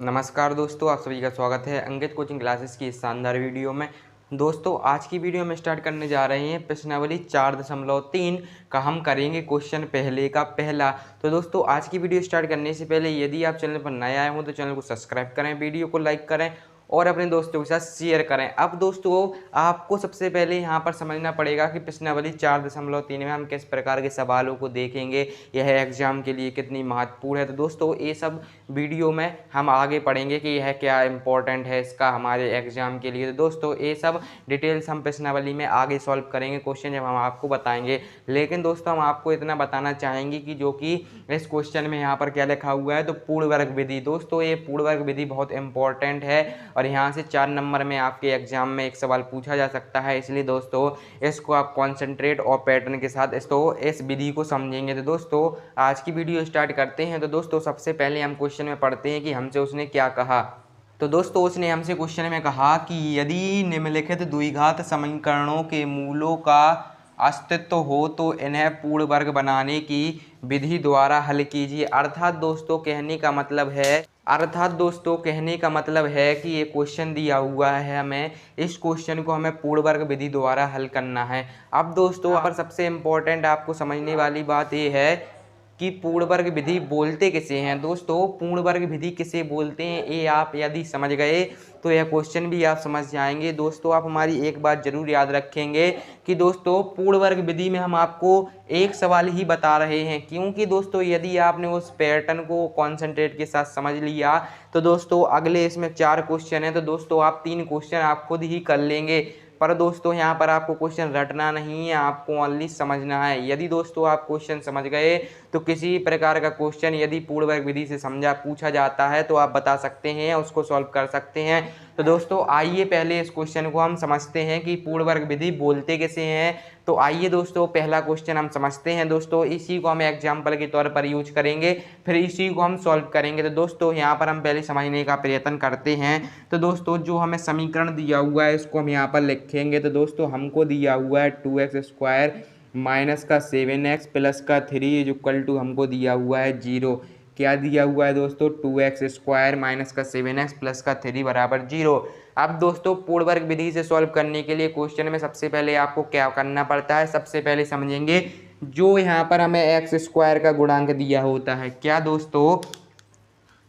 नमस्कार दोस्तों, आप सभी का स्वागत है अंकित कोचिंग क्लासेस की इस शानदार वीडियो में। दोस्तों आज की वीडियो में स्टार्ट करने जा रहे हैं प्रश्नावली 4.3 का हम करेंगे क्वेश्चन पहले का पहला। तो दोस्तों आज की वीडियो स्टार्ट करने से पहले यदि आप चैनल पर नए आए हो तो चैनल को सब्सक्राइब करें, वीडियो को लाइक करें और अपने दोस्तों के साथ शेयर करें। अब दोस्तों आपको सबसे पहले यहाँ पर समझना पड़ेगा कि प्रश्नावली 4.3 में हम किस प्रकार के सवालों को देखेंगे, यह एग्जाम के लिए कितनी महत्वपूर्ण है। तो दोस्तों ये सब वीडियो में हम आगे पढ़ेंगे कि यह क्या इंपॉर्टेंट है इसका हमारे एग्जाम के लिए। तो दोस्तों ये सब डिटेल्स हम प्रश्नावली में आगे सॉल्व करेंगे, क्वेश्चन जब हम आपको बताएंगे। लेकिन दोस्तों हम आपको इतना बताना चाहेंगे कि जो कि इस क्वेश्चन में यहाँ पर क्या लिखा हुआ है, तो पूर्ण वर्ग विधि। दोस्तों ये पूर्ण वर्ग विधि बहुत इंपॉर्टेंट है और यहाँ से 4 नंबर में आपके एग्जाम में एक सवाल पूछा जा सकता है। इसलिए दोस्तों इसको आप कॉन्सेंट्रेट और पैटर्न के साथ इस विधि को समझेंगे। तो दोस्तों आज की वीडियो स्टार्ट करते हैं। तो दोस्तों सबसे पहले हम क्वेश्चन में पढ़ते हैं कि हमसे उसने क्या कहा। तो दोस्तों उसने हमसे क्वेश्चन में कहा कि यदि निम्नलिखित द्विघात समीकरणों के मूलों का अस्तित्व हो तो इन्हें पूर्ण वर्ग बनाने की विधि द्वारा हल कीजिए। अर्थात दोस्तों कहने का मतलब है कि ये क्वेश्चन दिया हुआ है, हमें इस क्वेश्चन को हमें पूर्ण वर्ग विधि द्वारा हल करना है। अब दोस्तों यहाँ पर सबसे इम्पोर्टेंट आपको समझने वाली बात ये है कि पूर्ण वर्ग विधि बोलते किसे हैं। दोस्तों पूर्ण वर्ग विधि किसे बोलते हैं ये आप यदि समझ गए तो यह क्वेश्चन भी आप समझ जाएंगे। दोस्तों आप हमारी एक बात जरूर याद रखेंगे कि दोस्तों पूर्ण वर्ग विधि में हम आपको एक सवाल ही बता रहे हैं, क्योंकि दोस्तों यदि आपने उस पैटर्न को कॉन्सेंट्रेट के साथ समझ लिया तो दोस्तों अगले इसमें 4 क्वेश्चन है, तो दोस्तों आप 3 क्वेश्चन आप खुद ही कर लेंगे। पर दोस्तों यहाँ पर आपको क्वेश्चन रटना नहीं है, आपको ओनली समझना है। यदि दोस्तों आप क्वेश्चन समझ गए तो किसी प्रकार का क्वेश्चन यदि पूर्ण वर्ग विधि से पूछा जाता है तो आप बता सकते हैं, उसको सॉल्व कर सकते हैं। तो दोस्तों आइए पहले इस क्वेश्चन को हम समझते हैं कि पूर्ण वर्ग विधि बोलते कैसे हैं। तो आइए दोस्तों पहला क्वेश्चन हम समझते हैं। दोस्तों इसी को हम एग्जाम्पल के तौर पर यूज करेंगे, फिर इसी को हम सॉल्व करेंगे। तो दोस्तों यहाँ पर हम पहले समझने का प्रयत्न करते हैं। तो दोस्तों जो हमें समीकरण दिया हुआ है इसको हम यहाँ पर लिखेंगे। तो दोस्तों हमको दिया हुआ है 2x² माइनस का 7x प्लस का 3 इज इक्वल टू हमको दिया हुआ है 0। क्या दिया हुआ है दोस्तों 2x² माइनस का 7x प्लस का 3 बराबर 0। अब दोस्तों पूर्ण वर्ग विधि से सॉल्व करने के लिए क्वेश्चन में सबसे पहले आपको क्या करना पड़ता है, सबसे पहले समझेंगे जो यहाँ पर हमें x² का गुणांक दिया होता है। क्या दोस्तों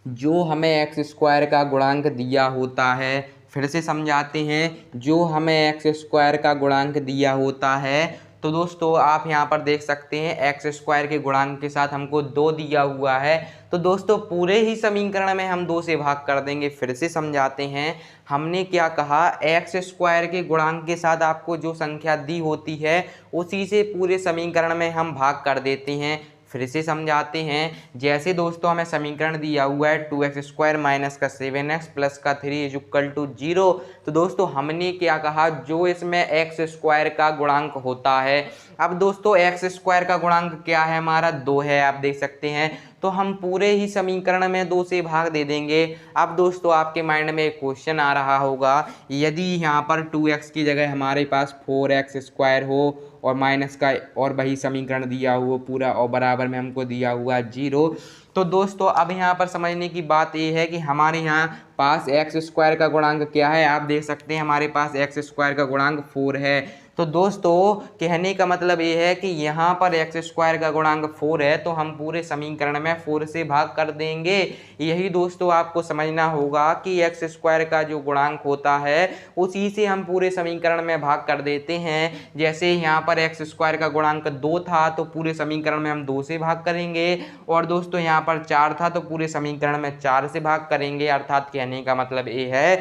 जो हमें x² का गुणांक दिया होता है, फिर से समझाते हैं, जो हमें x² का गुणांक दिया होता है तो दोस्तों आप यहाँ पर देख सकते हैं x² के गुणांक के साथ हमको 2 दिया हुआ है। तो दोस्तों पूरे ही समीकरण में हम 2 से भाग कर देंगे। फिर से समझाते हैं, हमने क्या कहा x² के गुणांक के साथ आपको जो संख्या दी होती है उसी से पूरे समीकरण में हम भाग कर देते हैं। फिर से समझाते हैं, जैसे दोस्तों हमें समीकरण दिया हुआ है 2x² माइनस का 7x प्लस का 3 इज इक्वल टू 0। तो दोस्तों हमने क्या कहा, जो इसमें x² का गुणांक होता है। अब दोस्तों x² का गुणांक क्या है, हमारा 2 है, आप देख सकते हैं। तो हम पूरे ही समीकरण में 2 से भाग दे देंगे। अब दोस्तों आपके माइंड में एक क्वेश्चन आ रहा होगा, यदि यहाँ पर 2x की जगह हमारे पास 4x² हो और माइनस का और वही समीकरण दिया हुआ पूरा और बराबर में हमको दिया हुआ 0। तो दोस्तों अब यहाँ पर समझने की बात ये है कि हमारे यहाँ पास x² का गुणांक क्या है, आप देख सकते हैं हमारे पास x² का गुणांक 4 है। तो दोस्तों कहने का मतलब ये है कि यहाँ पर x² का गुणांक 4 है तो हम पूरे समीकरण में 4 से भाग कर देंगे। यही दोस्तों आपको समझना होगा कि x² का जो गुणांक होता है उसी से हम पूरे समीकरण में भाग कर देते हैं। जैसे यहाँ पर x² का गुणांक 2 था तो पूरे समीकरण में हम 2 से भाग करेंगे, और दोस्तों यहाँ पर 4 था तो पूरे समीकरण में 4 से भाग करेंगे। अर्थात कहने का मतलब ये है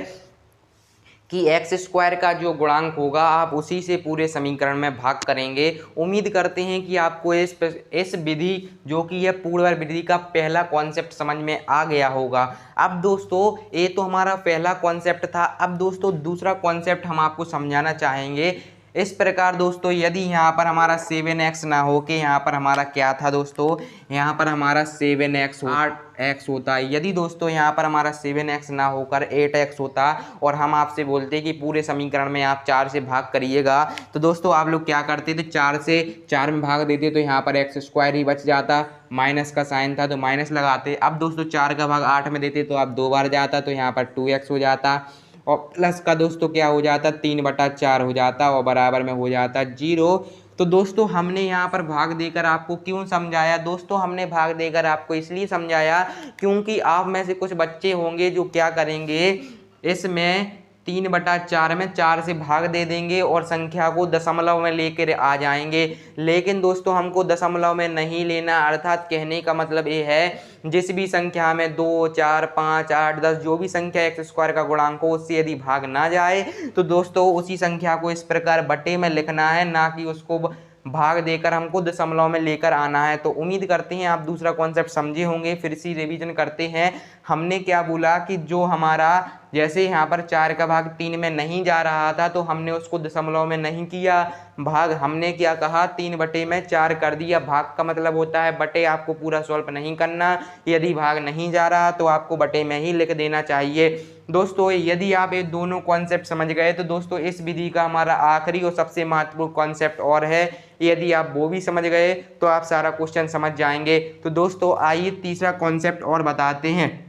कि x² का जो गुणांक होगा आप उसी से पूरे समीकरण में भाग करेंगे। उम्मीद करते हैं कि आपको इस विधि जो कि यह पूर्ण वर्ग विधि का पहला कॉन्सेप्ट समझ में आ गया होगा। अब दोस्तों ये तो हमारा पहला कॉन्सेप्ट था। अब दोस्तों दूसरा कॉन्सेप्ट हम आपको समझाना चाहेंगे। इस प्रकार दोस्तों यदि यहाँ पर हमारा 7x ना हो के यहाँ पर हमारा क्या था दोस्तों, यहाँ पर हमारा 7x 8x होता है। यदि दोस्तों यहाँ पर हमारा 7x ना होकर 8x होता और हम आपसे बोलते कि पूरे समीकरण में आप 4 से भाग करिएगा, तो दोस्तों आप लोग क्या करते थे, 4 से 4 में भाग देते तो यहाँ पर x स्क्वायर ही बच जाता, माइनस का साइन था तो माइनस लगाते। अब दोस्तों 4 का भाग 8 में देते तो आप 2 बार जाता तो यहाँ पर 2x हो जाता, और प्लस का दोस्तों क्या हो जाता, 3/4 हो जाता और बराबर में हो जाता 0। तो दोस्तों हमने यहाँ पर भाग देकर आपको क्यों समझाया दोस्तों, हमने भाग देकर आपको इसलिए समझाया क्योंकि आप में से कुछ बच्चे होंगे जो क्या करेंगे, इसमें 3/4 में 4 से भाग दे देंगे और संख्या को दशमलव में लेकर आ जाएंगे। लेकिन दोस्तों हमको दशमलव में नहीं लेना, अर्थात कहने का मतलब ये है जिस भी संख्या में 2, 4, 5, 8, 10 जो भी संख्या एक्स स्क्वायर का गुणांक हो उससे यदि भाग ना जाए तो दोस्तों उसी संख्या को इस प्रकार बटे में लिखना है, ना कि उसको भाग देकर हमको दशमलव में लेकर आना है। तो उम्मीद करते हैं आप दूसरा कॉन्सेप्ट समझे होंगे। फिर से रिवीजन करते हैं। हमने क्या बोला कि जो हमारा जैसे यहाँ पर 4 का भाग 3 में नहीं जा रहा था तो हमने उसको दशमलव में नहीं किया भाग, हमने क्या कहा 3/4 कर दिया। भाग का मतलब होता है बटे, आपको पूरा सॉल्व नहीं करना, यदि भाग नहीं जा रहा तो आपको बटे में ही लिख देना चाहिए। दोस्तों यदि आप ये दोनों कॉन्सेप्ट समझ गए तो दोस्तों इस विधि का हमारा आखिरी और सबसे महत्वपूर्ण कॉन्सेप्ट और है, यदि आप वो भी समझ गए तो आप सारा क्वेश्चन समझ जाएंगे। तो दोस्तों आइए तीसरा कॉन्सेप्ट और बताते हैं।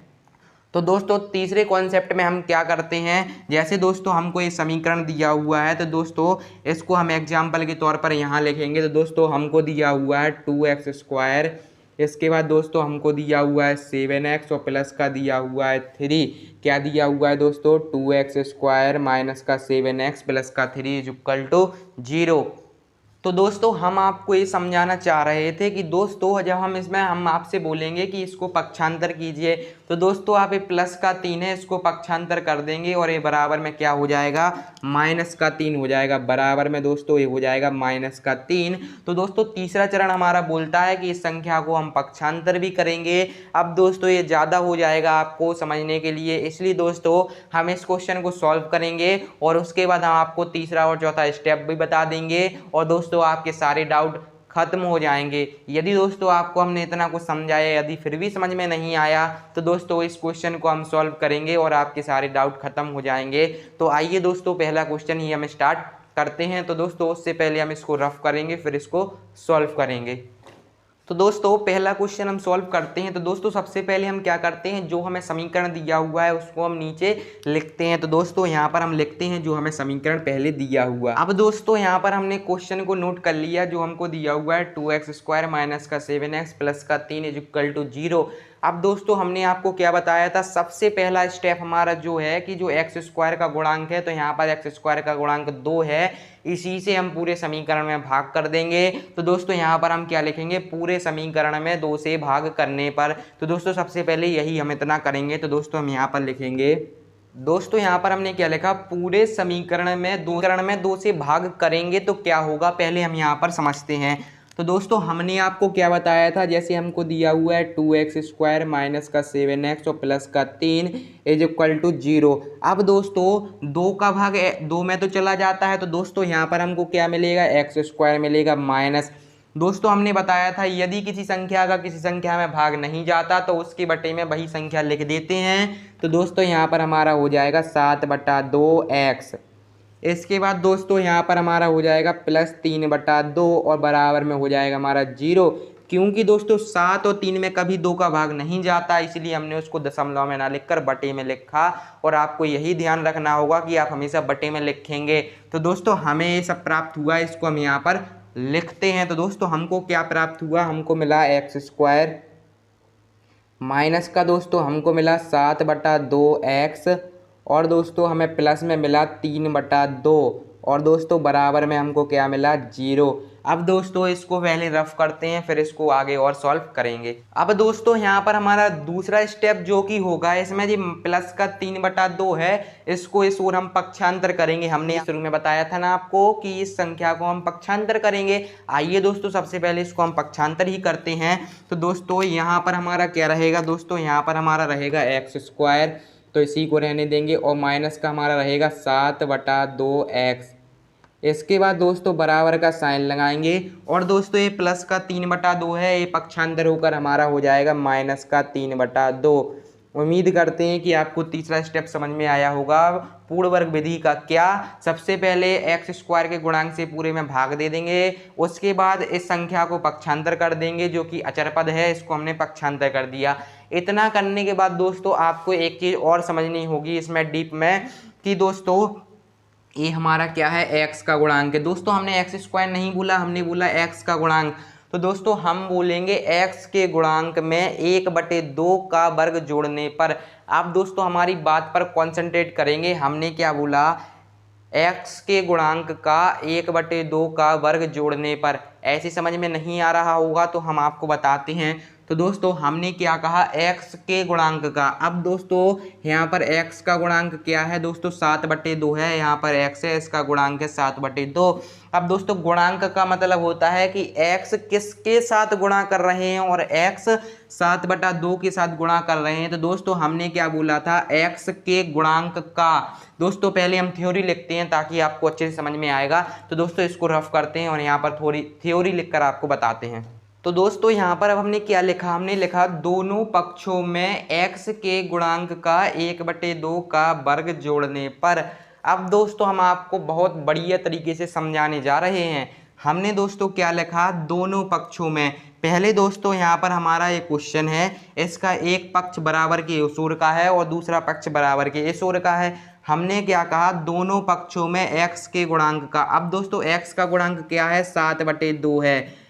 तो दोस्तों तीसरे कॉन्सेप्ट में हम क्या करते हैं, जैसे दोस्तों हमको ये समीकरण दिया हुआ है तो दोस्तों इसको हम एग्जाम्पल के तौर पर यहाँ लिखेंगे। तो दोस्तों हमको दिया हुआ है 2x², इसके बाद दोस्तों हमको दिया हुआ है 7x और प्लस का दिया हुआ है 3। क्या दिया हुआ है दोस्तों, 2x² माइनस का 7x प्लस का 3 = 0। तो दोस्तों हम आपको ये समझाना चाह रहे थे कि दोस्तों जब हम इसमें हम आपसे बोलेंगे कि इसको पक्षांतर कीजिए तो दोस्तों आप ये प्लस का 3 है इसको पक्षांतर कर देंगे और ये बराबर में क्या हो जाएगा, माइनस का 3 हो जाएगा। बराबर में दोस्तों ये हो जाएगा माइनस का 3। तो दोस्तों तीसरा चरण हमारा बोलता है कि इस संख्या को हम पक्षांतर भी करेंगे। अब दोस्तों ये ज़्यादा हो जाएगा आपको समझने के लिए, इसलिए दोस्तों हम इस क्वेश्चन को सॉल्व करेंगे और उसके बाद हम आपको तीसरा और चौथा स्टेप भी बता देंगे और दोस्तों आपके सारे डाउट खत्म हो जाएंगे। यदि दोस्तों आपको हमने इतना कुछ समझाया, यदि फिर भी समझ में नहीं आया तो दोस्तों इस क्वेश्चन को हम सॉल्व करेंगे और आपके सारे डाउट खत्म हो जाएंगे। तो आइए दोस्तों पहला क्वेश्चन ही हम स्टार्ट करते हैं। तो दोस्तों उससे पहले हम इसको रफ करेंगे फिर इसको सॉल्व करेंगे। तो दोस्तों पहला क्वेश्चन हम सॉल्व करते हैं। तो दोस्तों सबसे पहले हम क्या करते हैं, जो हमें समीकरण दिया हुआ है उसको हम नीचे लिखते हैं। तो दोस्तों यहाँ पर हम लिखते हैं जो हमें समीकरण पहले दिया हुआ। अब दोस्तों यहाँ पर हमने क्वेश्चन को नोट कर लिया, जो हमको दिया हुआ है 2x² माइनस का 7x प्लस का 3 = 0। अब दोस्तों हमने आपको क्या बताया था, सबसे पहला स्टेप हमारा जो है कि जो x² का गुणांक है तो यहाँ पर x² का गुणांक 2 है, इसी से हम पूरे समीकरण में भाग कर देंगे। तो दोस्तों यहाँ पर हम क्या लिखेंगे, पूरे समीकरण में 2 से भाग करने पर। तो दोस्तों सबसे पहले यही हम इतना करेंगे। तो दोस्तों हम यहाँ पर लिखेंगे, दोस्तों यहाँ पर हमने क्या लिखा, पूरे समीकरण में 2 से भाग करेंगे तो क्या होगा, पहले हम यहाँ पर समझते हैं। तो दोस्तों हमने आपको क्या बताया था, जैसे हमको दिया हुआ है 2x² माइनस का 7x और प्लस का 3 = 0। अब दोस्तों 2 का भाग 2 में तो चला जाता है तो दोस्तों यहाँ पर हमको क्या मिलेगा, x² मिलेगा माइनस। दोस्तों हमने बताया था यदि किसी संख्या का किसी संख्या में भाग नहीं जाता तो उसके बटे में वही संख्या लिख देते हैं। तो दोस्तों यहाँ पर हमारा हो जाएगा 7/2x। इसके बाद दोस्तों यहाँ पर हमारा हो जाएगा प्लस 3/2 और बराबर में हो जाएगा हमारा 0। क्योंकि दोस्तों 7 और 3 में कभी 2 का भाग नहीं जाता, इसलिए हमने उसको दशमलव में ना लिखकर बटे में लिखा। और आपको यही ध्यान रखना होगा कि आप हमेशा बटे में लिखेंगे। तो दोस्तों हमें ये सब प्राप्त हुआ, इसको हम यहाँ पर लिखते हैं। तो दोस्तों हमको क्या प्राप्त हुआ, हमको मिला x² माइनस का दोस्तों हमको मिला 7/2x और दोस्तों हमें प्लस में मिला 3/2 और दोस्तों बराबर में हमको क्या मिला, 0। अब दोस्तों इसको पहले रफ करते हैं फिर इसको आगे और सॉल्व करेंगे। अब दोस्तों यहाँ पर हमारा दूसरा स्टेप जो कि होगा, इसमें जो प्लस का 3/2 है इसको इस ओर हम पक्षांतर करेंगे। हमने शुरू में बताया था ना आपको कि इस संख्या को हम पक्षांतर करेंगे। आइए दोस्तों सबसे पहले इसको हम पक्षांतर ही करते हैं। तो दोस्तों यहाँ पर हमारा क्या रहेगा, दोस्तों यहाँ पर हमारा रहेगा x², तो इसी को रहने देंगे और माइनस का हमारा रहेगा 7/2x। इसके बाद दोस्तों बराबर का साइन लगाएंगे और दोस्तों ये प्लस का 3/2 है, ये पक्षांतर होकर हमारा हो जाएगा माइनस का 3/2। उम्मीद करते हैं कि आपको तीसरा स्टेप समझ में आया होगा। पूर्ण वर्ग विधि का क्या, सबसे पहले एक्स स्क्वायर के गुणांक से पूरे में भाग दे देंगे, उसके बाद इस संख्या को पक्षांतर कर देंगे, जो कि अचर पद है इसको हमने पक्षांतर कर दिया। इतना करने के बाद दोस्तों आपको एक चीज़ और समझनी होगी इसमें डीप में, कि दोस्तों ये हमारा क्या है, एक्स का गुणांक है। दोस्तों हमने एक्स स्क्वायर नहीं बोला, हमने बोला एक्स का गुणांक। तो दोस्तों हम बोलेंगे एक्स के गुणांक में 1/2 का वर्ग जोड़ने पर। आप दोस्तों हमारी बात पर कॉन्सेंट्रेट करेंगे। हमने क्या बोला, एक्स के गुणांक का 1/2 का वर्ग जोड़ने पर। ऐसी समझ में नहीं आ रहा होगा तो हम आपको बताते हैं। तो दोस्तों हमने क्या कहा, x के गुणांक का। अब दोस्तों यहाँ पर x का गुणांक क्या है दोस्तों, 7/2 है। यहाँ पर x है, इसका गुणांक है 7/2। अब दोस्तों गुणांक का मतलब होता है कि x किसके साथ गुणा कर रहे हैं, और x 7/2 के साथ गुणा कर रहे हैं। तो दोस्तों हमने क्या बोला था, x के गुणांक का। दोस्तों पहले हम थ्योरी लिखते हैं ताकि आपको अच्छे से समझ में आएगा। तो दोस्तों इसको रफ करते हैं और यहाँ पर थोड़ी थ्योरी लिखकर आपको बताते हैं। तो दोस्तों यहाँ पर अब हमने क्या लिखा, हमने लिखा दोनों पक्षों में x के गुणांक का 1/2 का वर्ग जोड़ने पर। अब दोस्तों हम आपको बहुत बढ़िया तरीके से समझाने जा रहे हैं। हमने दोस्तों क्या लिखा, दोनों पक्षों में। पहले दोस्तों यहाँ पर हमारा एक क्वेश्चन है, इसका एक पक्ष बराबर के इस ओर का है और दूसरा पक्ष बराबर के इस ओर का है। हमने क्या कहा, दोनों पक्षों में x के गुणांक का। अब दोस्तों x का गुणांक क्या है, 7/2 है।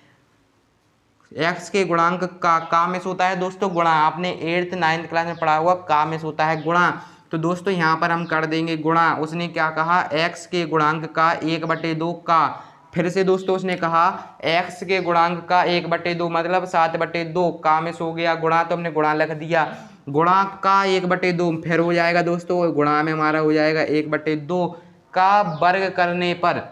x के गुणांक का मिस होता है दोस्तों गुणा। आपने 8th 9th क्लास में पढ़ा हुआ, का मिस होता है गुणा। तो दोस्तों यहाँ पर हम कर देंगे गुणा। उसने क्या कहा, x के गुणांक का 1/2 का। फिर से दोस्तों उसने कहा x के गुणांक का 1/2 मतलब 7/2, का मिस हो गया गुणा, तो हमने गुणा लिख दिया। गुणा का 1/2 फिर हो जाएगा दोस्तों, गुणा में हमारा हो जाएगा 1/2 का वर्ग करने पर।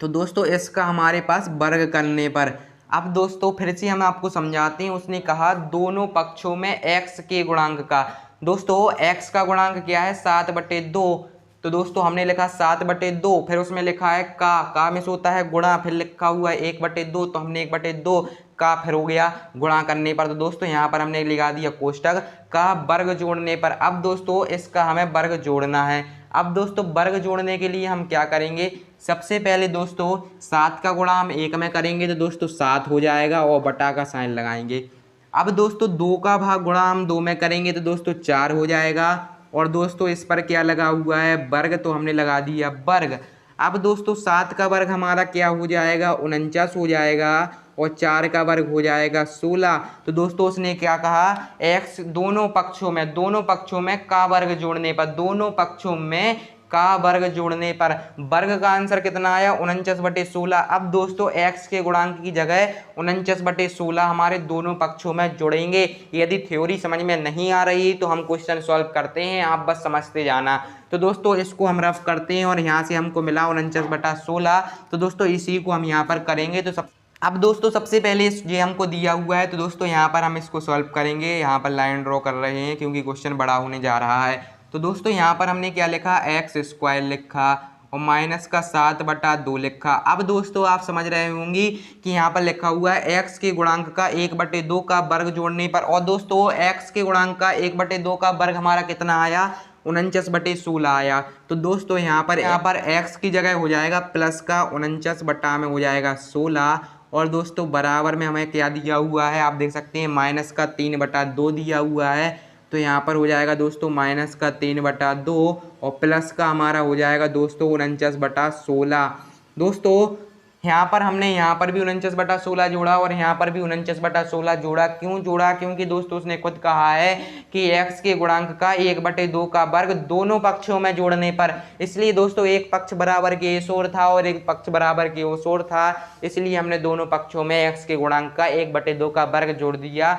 तो दोस्तों इसका हमारे पास वर्ग करने पर। अब दोस्तों फिर से हम आपको समझाते हैं। उसने कहा दोनों पक्षों में x के गुणांक का। दोस्तों x का गुणांक क्या है, 7/2। तो दोस्तों हमने लिखा 7/2, फिर उसमें लिखा है का में होता है गुणा, फिर लिखा हुआ है 1/2, तो हमने 1/2 का फिर हो गया गुणा करने पर। तो दोस्तों यहाँ पर हमने लगा दिया कोष्टक का वर्ग जोड़ने पर। अब दोस्तों इसका हमें वर्ग जोड़ना है। अब दोस्तों वर्ग जोड़ने के लिए हम क्या करेंगे, सबसे पहले दोस्तों 7 का गुणा हम 1 में करेंगे तो दोस्तों 7 हो जाएगा और बटा का साइन लगाएंगे। अब दोस्तों 2 का भाग गुणा हम 2 में करेंगे तो दोस्तों 4 हो जाएगा। और दोस्तों इस पर क्या लगा हुआ है, वर्ग, तो हमने लगा दिया वर्ग। अब दोस्तों 7 का वर्ग हमारा क्या हो जाएगा, 49 हो जाएगा, और 4 का वर्ग हो जाएगा 16। तो दोस्तों उसने क्या कहा, x दोनों पक्षों में का वर्ग जोड़ने पर, दोनों पक्षों में का वर्ग जोड़ने पर वर्ग का आंसर कितना आया, 49/16। अब दोस्तों x के गुणांक की जगह 49/16 हमारे दोनों पक्षों में जोड़ेंगे। यदि थ्योरी समझ में नहीं आ रही तो हम क्वेश्चन सॉल्व करते हैं, आप बस समझते जाना। तो दोस्तों इसको हम रफ करते हैं और यहाँ से हमको मिला 49/16। तो दोस्तों इसी को हम यहाँ पर करेंगे। तो अब दोस्तों सबसे पहले ये हमको दिया हुआ है, तो दोस्तों यहाँ पर हम इसको सॉल्व करेंगे। यहाँ पर लाइन ड्रॉ कर रहे हैं क्योंकि क्वेश्चन बड़ा होने जा रहा है। तो दोस्तों यहाँ पर हमने क्या लिखा, x² लिखा और माइनस का 7/2 लिखा। अब दोस्तों आप समझ रहे होंगी कि यहाँ पर लिखा हुआ है x के गुणांक का 1/2 का वर्ग जोड़ने पर। और दोस्तों x के गुणांक का 1/2 का वर्ग हमारा कितना आया, 49/16 आया। तो दोस्तों यहाँ पर x की जगह हो जाएगा प्लस का 49 बटा में हो जाएगा 16। और दोस्तों बराबर में हमें क्या दिया हुआ है, आप देख सकते हैं माइनस का 3/2 दिया हुआ है। तो यहाँ पर हो जाएगा दोस्तों माइनस का 3/2 और प्लस का हमारा हो जाएगा दोस्तों 49/16। दोस्तों यहाँ पर हमने यहाँ पर भी 49/16 जोड़ा और यहाँ पर भी 49/16 जोड़ा। क्यों जोड़ा, क्योंकि दोस्तों उसने खुद कहा है कि x के गुणांक का 1/2 का वर्ग दोनों पक्षों में जोड़ने पर। इसलिए दोस्तों एक पक्ष बराबर के इस ओर था और एक पक्ष बराबर के उस ओर था, इसलिए हमने दोनों पक्षों में x के गुणांक का 1/2 का वर्ग जोड़ दिया।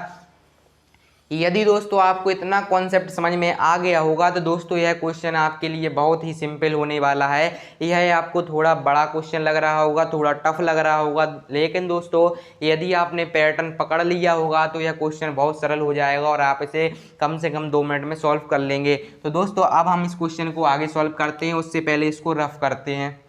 यदि दोस्तों आपको इतना कॉन्सेप्ट समझ में आ गया होगा तो दोस्तों यह क्वेश्चन आपके लिए बहुत ही सिंपल होने वाला है। यह आपको थोड़ा बड़ा क्वेश्चन लग रहा होगा, थोड़ा टफ लग रहा होगा, लेकिन दोस्तों यदि आपने पैटर्न पकड़ लिया होगा तो यह क्वेश्चन बहुत सरल हो जाएगा और आप इसे कम से कम 2 मिनट में सॉल्व कर लेंगे। तो दोस्तों अब हम इस क्वेश्चन को आगे सॉल्व करते हैं, उससे पहले इसको रफ करते हैं।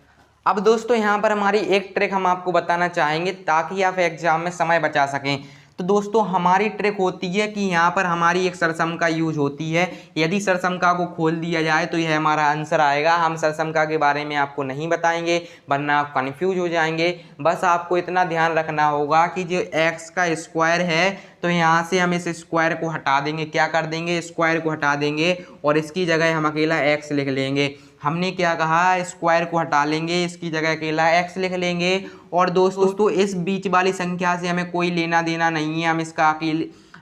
अब दोस्तों यहाँ पर हमारी एक ट्रिक हम आपको बताना चाहेंगे ताकि आप एग्जाम में समय बचा सकें। तो दोस्तों हमारी ट्रिक होती है कि यहाँ पर हमारी एक सरसमका यूज होती है। यदि सरसमका को खोल दिया जाए तो यह हमारा आंसर आएगा। हम सरसमका के बारे में आपको नहीं बताएंगे वरना आप कन्फ्यूज हो जाएंगे। बस आपको इतना ध्यान रखना होगा कि जो एक्स का स्क्वायर है तो यहाँ से हम इस स्क्वायर को हटा देंगे। क्या कर देंगे? स्क्वायर को हटा देंगे और इसकी जगह हम अकेला एक्स लिख लेंगे। हमने क्या कहा? स्क्वायर को हटा लेंगे, इसकी जगह अकेला एक्स लिख लेंगे। और दोस्तों इस बीच वाली संख्या से हमें कोई लेना देना नहीं है। हम इसका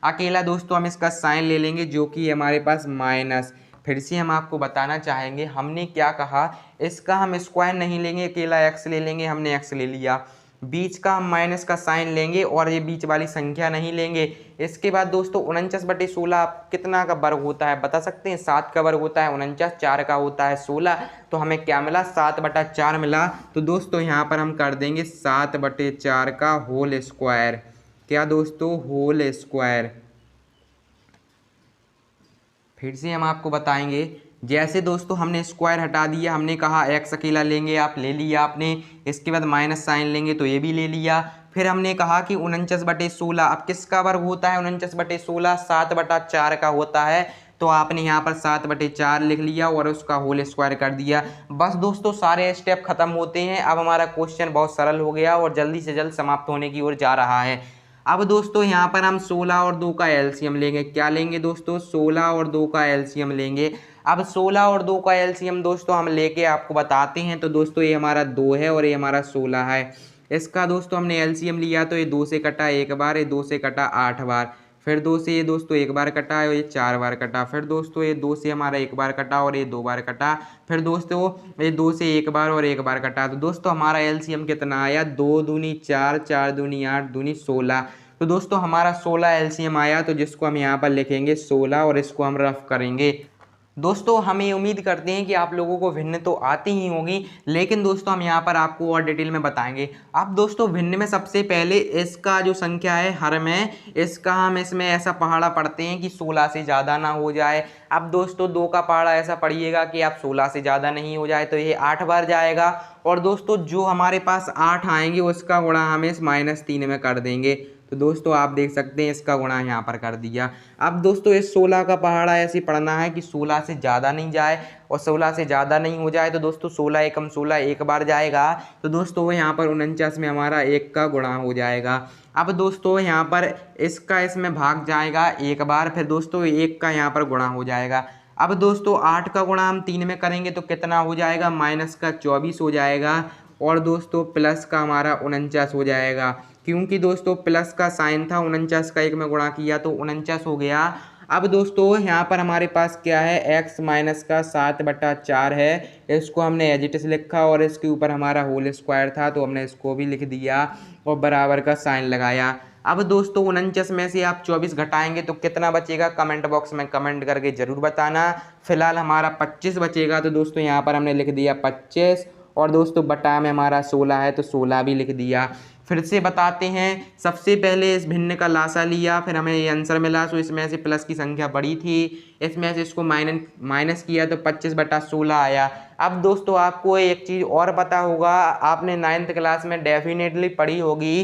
अकेला दोस्तों हम इसका साइन ले लेंगे जो कि हमारे पास माइनस। फिर से हम आपको बताना चाहेंगे हमने क्या कहा, इसका हम स्क्वायर नहीं लेंगे, अकेला एक्स ले लेंगे। हमने एक्स ले लिया, बीच का हम माइनस का साइन लेंगे और ये बीच वाली संख्या नहीं लेंगे। इसके बाद दोस्तों 49/16 कितना का वर्ग होता है बता सकते हैं? 7 का वर्ग होता है। 49 4 का होता है 16, तो हमें क्या मिला? 7/4 मिला। तो दोस्तों यहाँ पर हम कर देंगे 7/4 का होल स्क्वायर। क्या दोस्तों? Whole square. फिर से हम आपको बताएंगे, जैसे दोस्तों हमने स्क्वायर हटा दिया, हमने कहा एक्स अकेला लेंगे, आप ले लिया आपने। इसके बाद माइनस साइन लेंगे तो ये भी ले लिया। फिर हमने कहा कि 49/16 अब किसका वर्ग होता है? 49/16 7/4 का होता है। तो आपने यहाँ पर 7/4 लिख लिया और उसका होल स्क्वायर कर दिया। बस दोस्तों सारे स्टेप खत्म होते हैं। अब हमारा क्वेश्चन बहुत सरल हो गया और जल्दी से जल्द समाप्त होने की ओर जा रहा है। अब दोस्तों यहाँ पर हम 16 और 2 का एलसीएम लेंगे। क्या लेंगे दोस्तों? 16 और 2 का एलसीएम लेंगे। अब 16 और 2 का एलसीएम दोस्तों हम लेके आपको बताते हैं। तो दोस्तों ये हमारा 2 है और ये हमारा 16 है। इसका दोस्तों हमने एलसीएम लिया तो ये 2 से कटा 1 बार, ये 2 से कटा 8 बार, फिर 2 से ये दोस्तों 1 बार कटा और ये 4 बार कटा, फिर दोस्तों ये 2 से हमारा 1 बार कटा और ये 2 बार कटा, फिर दोस्तों ये 2 से 1 बार और 1 बार कटा। तो दोस्तों हमारा एलसीएम कितना आया? 2 दूनी 4, 4 दूनी 8, दूनी 16। तो दोस्तों हमारा 16 एलसीएम आया, तो जिसको हम यहाँ पर लिखेंगे 16 और इसको हम रफ करेंगे। दोस्तों हमें उम्मीद करते हैं कि आप लोगों को भिन्न तो आती ही होगी, लेकिन दोस्तों हम यहाँ पर आपको और डिटेल में बताएंगे। अब दोस्तों भिन्न में सबसे पहले इसका जो संख्या है हर में, इसका हम इसमें ऐसा पहाड़ा पढ़ते हैं कि 16 से ज़्यादा ना हो जाए। अब दोस्तों 2 का पहाड़ा ऐसा पढ़िएगा कि आप 16 से ज़्यादा नहीं हो जाए, तो ये 8 बार जाएगा। और दोस्तों जो हमारे पास 8 आएंगे उसका गुणा हम इस -3 में कर देंगे। तो दोस्तों आप देख सकते हैं इसका गुणा यहाँ पर कर दिया। अब दोस्तों इस 16 का पहाड़ा ऐसे पढ़ना है कि 16 से ज़्यादा नहीं जाए और 16 से ज़्यादा नहीं हो जाए। तो दोस्तों 16 एकम 16 एक बार जाएगा, तो दोस्तों वो यहाँ पर 49 में हमारा 1 का गुणा हो जाएगा। अब दोस्तों यहाँ पर इसका इसमें भाग जाएगा 1 बार, फिर दोस्तों 1 का यहाँ पर गुणा हो जाएगा। अब दोस्तों 8 का गुणा हम 3 में करेंगे तो कितना हो जाएगा? माइनस का 24 हो जाएगा और दोस्तों प्लस का हमारा 49 हो जाएगा। क्योंकि दोस्तों प्लस का साइन था, 49 का 1 में गुणा किया तो 49 हो गया। अब दोस्तों यहाँ पर हमारे पास क्या है? x माइनस का 7/4 है। इसको हमने एज इट इज लिखा और इसके ऊपर हमारा होल स्क्वायर था तो हमने इसको भी लिख दिया और बराबर का साइन लगाया। अब दोस्तों 49 में से आप 24 घटाएंगे तो कितना बचेगा? कमेंट बॉक्स में कमेंट करके ज़रूर बताना। फिलहाल हमारा 25 बचेगा, तो दोस्तों यहाँ पर हमने लिख दिया 25 और दोस्तों बटा में हमारा 16 है तो 16 भी लिख दिया। फिर से बताते हैं, सबसे पहले इस भिन्न का लासा लिया, फिर हमें ये आंसर मिला। तो इसमें से प्लस की संख्या बड़ी थी, इसमें से इसको माइनस किया तो 25/16 आया। अब दोस्तों आपको एक चीज़ और पता होगा, आपने 9th क्लास में डेफिनेटली पढ़ी होगी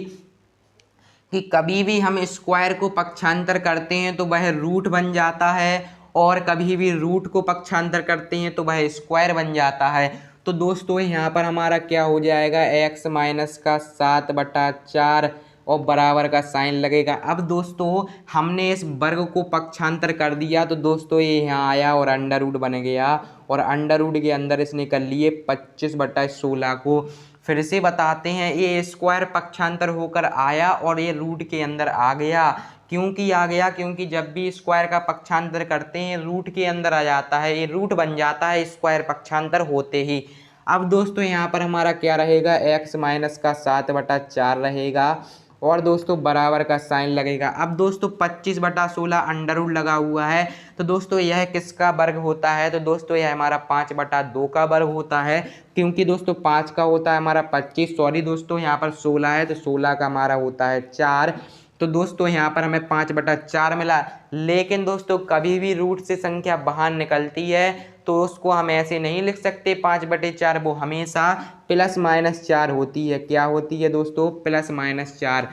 कि कभी भी हम स्क्वायर को पक्षांतर करते हैं तो वह रूट बन जाता है और कभी भी रूट को पक्षांतर करते हैं तो वह स्क्वायर बन जाता है। तो दोस्तों यहाँ पर हमारा क्या हो जाएगा? x माइनस का 7/4 और बराबर का साइन लगेगा। अब दोस्तों हमने इस वर्ग को पक्षांतर कर दिया तो दोस्तों ये यहाँ आया और अंडर रूट बन गया और अंडर रूट के अंदर इसने कर लिए 25/16 को। फिर से बताते हैं, ये स्क्वायर पक्षांतर होकर आया और ये रूट के अंदर आ गया। क्योंकि आ गया? क्योंकि जब भी स्क्वायर का पक्षांतर करते हैं रूट के अंदर आ जाता है, ये रूट बन जाता है स्क्वायर पक्षांतर होते ही। अब दोस्तों यहाँ पर हमारा क्या रहेगा? x माइनस का 7/4 रहेगा और दोस्तों बराबर का साइन लगेगा। अब दोस्तों 25/16 अंडर रूट लगा हुआ है, तो दोस्तों यह किसका वर्ग होता है? तो दोस्तों यह हमारा 5/2 का वर्ग होता है। क्योंकि दोस्तों 5 का होता है हमारा 25, सॉरी दोस्तों यहाँ पर 16 है तो 16 का हमारा होता है 4। तो दोस्तों यहाँ पर हमें 5/4 मिला। लेकिन दोस्तों कभी भी रूट से संख्या बाहर निकलती है तो उसको हम ऐसे नहीं लिख सकते 5/4, वो हमेशा +-4 होती है। क्या होती है दोस्तों? +-4।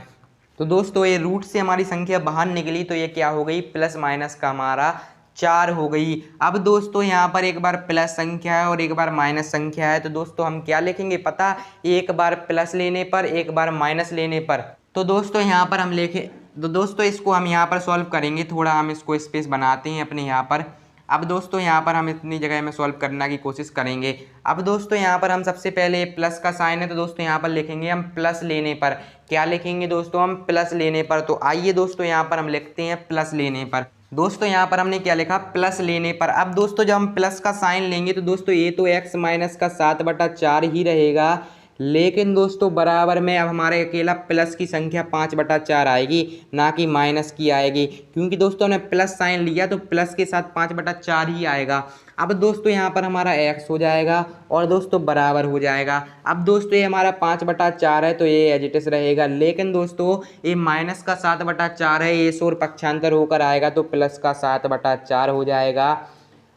तो दोस्तों ये रूट से हमारी संख्या बाहर निकली तो ये क्या हो गई? प्लस माइनस का हमारा 4 हो गई। अब दोस्तों यहाँ पर एक बार प्लस संख्या है और एक बार माइनस संख्या है, तो दोस्तों हम क्या लिखेंगे पता? एक बार प्लस लेने पर, एक बार माइनस लेने पर। तो दोस्तों यहाँ पर हम लिखे, तो दोस्तों इसको हम यहाँ पर सॉल्व करेंगे। थोड़ा हम इसको स्पेस बनाते हैं अपने यहाँ पर। अब दोस्तों यहाँ पर हम इतनी जगह में सॉल्व करने की कोशिश करेंगे। अब दोस्तों यहाँ पर हम सबसे पहले प्लस का साइन है तो दोस्तों यहाँ पर लिखेंगे हम प्लस लेने पर। क्या लिखेंगे दोस्तों? हम प्लस लेने पर। तो आइए दोस्तों यहाँ पर हम लिखते हैं प्लस लेने पर। दोस्तों यहाँ पर हमने क्या लिखा? प्लस लेने पर। अब दोस्तों जब हम प्लस का साइन लेंगे तो दोस्तों ये तो x माइनस का 7/4 ही रहेगा, लेकिन दोस्तों बराबर में अब हमारे अकेला प्लस की संख्या 5/4 आएगी, ना कि माइनस की आएगी। क्योंकि दोस्तों हमने प्लस साइन लिया तो प्लस के साथ 5/4 ही आएगा। अब दोस्तों यहाँ पर हमारा x हो जाएगा और दोस्तों बराबर हो जाएगा। अब दोस्तों ये हमारा 5/4 है तो ये एज इट इज रहेगा, लेकिन दोस्तों ये माइनस का 7/4 है, ये शोर पक्षांतर होकर आएगा तो प्लस का 7/4 हो जाएगा।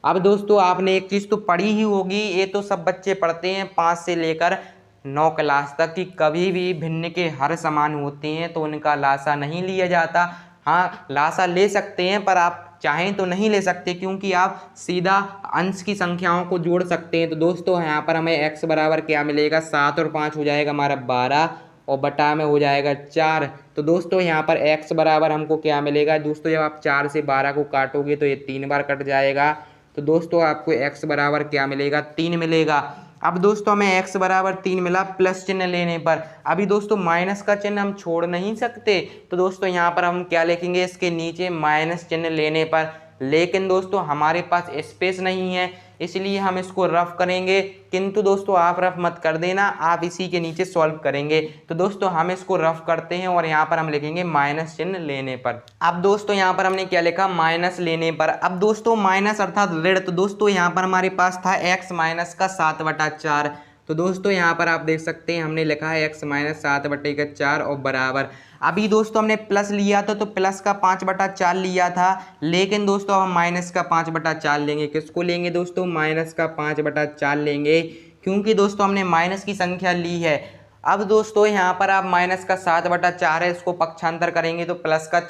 अब दोस्तों आपने एक चीज़ तो पढ़ी ही होगी, ये तो सब बच्चे पढ़ते हैं 5 से लेकर 9 क्लास तक, कि कभी भी भिन्न के हर समान होते हैं तो उनका लासा नहीं लिया जाता। हाँ लासा ले सकते हैं पर आप चाहें तो नहीं ले सकते, क्योंकि आप सीधा अंश की संख्याओं को जोड़ सकते हैं। तो दोस्तों यहाँ पर हमें x बराबर क्या मिलेगा? 7 और 5 हो जाएगा हमारा 12 और बटा में हो जाएगा 4। तो दोस्तों यहाँ पर x बराबर हमको क्या मिलेगा? दोस्तों जब आप 4 से 12 को काटोगे तो ये 3 बार कट जाएगा। तो दोस्तों आपको x बराबर क्या मिलेगा? 3 मिलेगा। अब दोस्तों हमें x बराबर 3 मिला प्लस चिन्ह लेने पर। अभी दोस्तों माइनस का चिन्ह हम छोड़ नहीं सकते, तो दोस्तों यहाँ पर हम क्या लिखेंगे? इसके नीचे माइनस चिन्ह लेने पर। लेकिन दोस्तों हमारे पास स्पेस नहीं है, इसलिए हम इसको रफ करेंगे। किंतु दोस्तों आप रफ मत कर देना, आप इसी के नीचे सॉल्व करेंगे। तो दोस्तों हम इसको रफ करते हैं और यहाँ पर हम लिखेंगे माइनस चिन्ह लेने पर। अब दोस्तों यहाँ पर हमने क्या लिखा? माइनस लेने पर। अब दोस्तों माइनस अर्थात ऋण, तो दोस्तों यहाँ पर हमारे पास था x माइनस का 7/4। तो दोस्तों यहाँ पर आप देख सकते हैं हमने लिखा है x माइनस 7/4 और बराबर। अभी दोस्तों हमने प्लस लिया था तो प्लस का 5/4 लिया था, लेकिन दोस्तों अब हम माइनस का 5/4 लेंगे। किसको लेंगे दोस्तों? माइनस का 5/4 लेंगे, क्योंकि दोस्तों हमने माइनस की संख्या ली है। अब दोस्तों यहाँ पर आप माइनस का 7/4 है, इसको पक्षांतर करेंगे तो प्लस का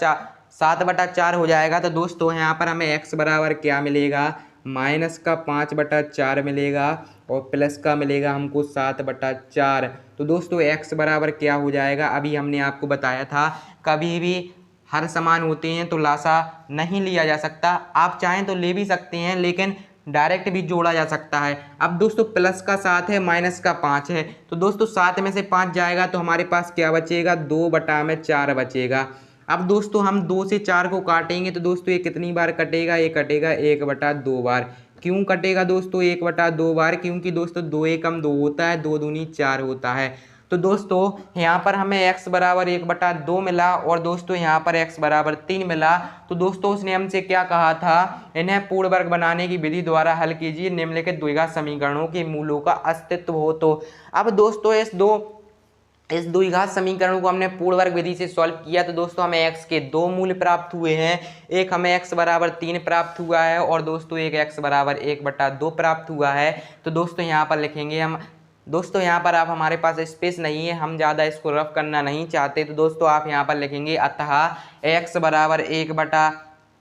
7/4 हो जाएगा। तो दोस्तों यहाँ पर हमें x बराबर क्या मिलेगा? माइनस का 5/4 मिलेगा और प्लस का मिलेगा हमको 7/4। तो दोस्तों x बराबर क्या हो जाएगा? अभी हमने आपको बताया था कभी भी हर समान होते हैं तो लासा नहीं लिया जा सकता। आप चाहें तो ले भी सकते हैं, लेकिन डायरेक्ट भी जोड़ा जा सकता है। अब दोस्तों प्लस का 7 है, माइनस का 5 है, तो दोस्तों 7 में से 5 जाएगा तो हमारे पास क्या बचेगा? 2/4 बचेगा। अब दोस्तों हम 2 से 4 को काटेंगे तो दोस्तों ये कितनी बार कटेगा? ये कटेगा 1/2 बार। क्यों कटेगा दोस्तों 1/2 बार? क्योंकि दोस्तों 2 एकम 2 होता है, 2 दूनी 4 होता है। तो दोस्तों यहाँ पर हमें x बराबर 1/2 मिला और दोस्तों यहाँ पर x बराबर 3 मिला। तो दोस्तों उसने हमसे क्या कहा था? इन्हें पूर्ण वर्ग बनाने की विधि द्वारा हल कीजिए, निम्नलिखित द्विघात समीकरणों के मूलों का अस्तित्व हो। तो अब दोस्तों इस द्विघात समीकरण को हमने पूर्ण वर्ग विधि से सॉल्व किया तो दोस्तों हमें x के 2 मूल्य प्राप्त हुए हैं। एक हमें x बराबर 3 प्राप्त हुआ है और दोस्तों एक x बराबर 1/2 प्राप्त हुआ है। तो दोस्तों यहाँ पर लिखेंगे हम, दोस्तों यहाँ पर आप हमारे पास स्पेस नहीं है, हम ज़्यादा इसको रफ करना नहीं चाहते, तो दोस्तों आप यहाँ पर लिखेंगे अतः x बराबर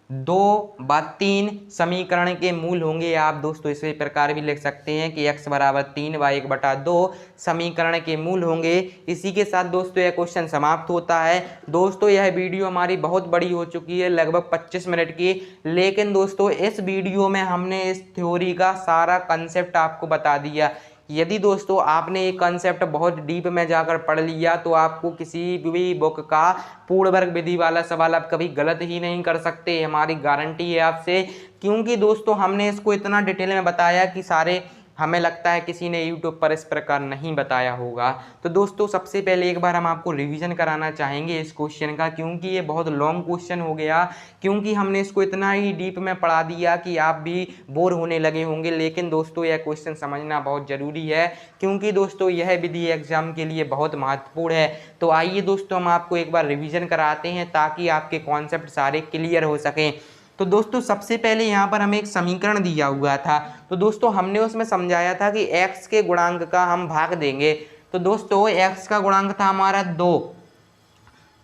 1/2/3 समीकरण के मूल होंगे। आप दोस्तों इसी प्रकार भी लिख सकते हैं कि x बराबर 3/1/2 समीकरण के मूल होंगे। इसी के साथ दोस्तों यह क्वेश्चन समाप्त होता है। दोस्तों यह वीडियो हमारी बहुत बड़ी हो चुकी है, लगभग 25 मिनट की, लेकिन दोस्तों इस वीडियो में हमने इस थ्योरी का सारा कंसेप्ट आपको बता दिया। यदि दोस्तों आपने ये कंसेप्ट बहुत डीप में जाकर पढ़ लिया तो आपको किसी भी बुक का पूर्ण वर्ग विधि वाला सवाल आप कभी गलत ही नहीं कर सकते, हमारी गारंटी है आपसे। क्योंकि दोस्तों हमने इसको इतना डिटेल में बताया कि सारे हमें लगता है किसी ने यूट्यूब पर इस प्रकार नहीं बताया होगा। तो दोस्तों सबसे पहले एक बार हम आपको रिवीजन कराना चाहेंगे इस क्वेश्चन का, क्योंकि ये बहुत लॉन्ग क्वेश्चन हो गया, क्योंकि हमने इसको इतना ही डीप में पढ़ा दिया कि आप भी बोर होने लगे होंगे। लेकिन दोस्तों यह क्वेश्चन समझना बहुत ज़रूरी है, क्योंकि दोस्तों यह विधि एग्जाम के लिए बहुत महत्वपूर्ण है। तो आइए दोस्तों हम आपको एक बार रिवीजन कराते हैं ताकि आपके कॉन्सेप्ट सारे क्लियर हो सकें। तो दोस्तों सबसे पहले यहाँ पर हमें एक समीकरण दिया हुआ था, तो दोस्तों हमने उसमें समझाया था कि x के गुणांक का हम भाग देंगे। तो दोस्तों x का गुणांक था हमारा 2,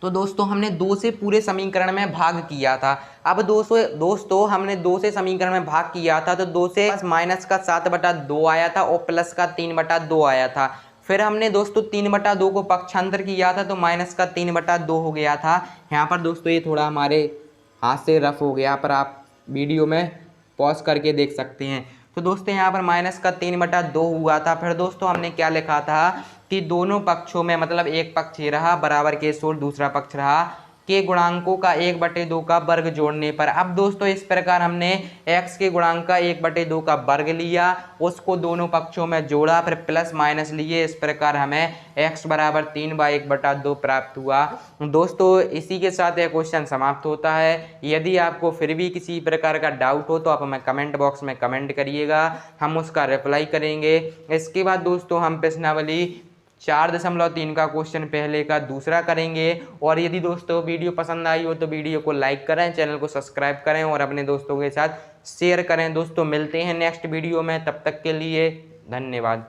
तो दोस्तों हमने 2 से पूरे समीकरण में भाग किया था। अब दोस्तों हमने 2 से समीकरण में भाग किया था, तो 2 से माइनस का 7/2 आया था और प्लस का 3/2 आया था। फिर हमने दोस्तों 3/2 को पक्षांतर किया था, तो माइनस का 3/2 हो गया था। यहाँ पर दोस्तों ये थोड़ा हमारे हाथ से रफ हो गया, पर आप वीडियो में पॉज करके देख सकते हैं। तो दोस्तों यहाँ पर माइनस का 3/2 हुआ था। फिर दोस्तों हमने क्या लिखा था कि दोनों पक्षों में, मतलब एक पक्ष ये रहा बराबर के और दूसरा पक्ष रहा के गुणांकों का 1/2 का वर्ग जोड़ने पर। अब दोस्तों इस प्रकार हमने x के गुणांक का 1/2 का वर्ग लिया, उसको दोनों पक्षों में जोड़ा, फिर प्लस माइनस लिए, इस प्रकार हमें x बराबर 3/1/2 प्राप्त हुआ। दोस्तों इसी के साथ यह क्वेश्चन समाप्त होता है। यदि आपको फिर भी किसी प्रकार का डाउट हो तो आप हमें कमेंट बॉक्स में कमेंट करिएगा, हम उसका रिप्लाई करेंगे। इसके बाद दोस्तों हम प्रश्नावली 4.3 का क्वेश्चन पहले का दूसरा करेंगे। और यदि दोस्तों वीडियो पसंद आई हो तो वीडियो को लाइक करें, चैनल को सब्सक्राइब करें और अपने दोस्तों के साथ शेयर करें। दोस्तों मिलते हैं नेक्स्ट वीडियो में, तब तक के लिए धन्यवाद।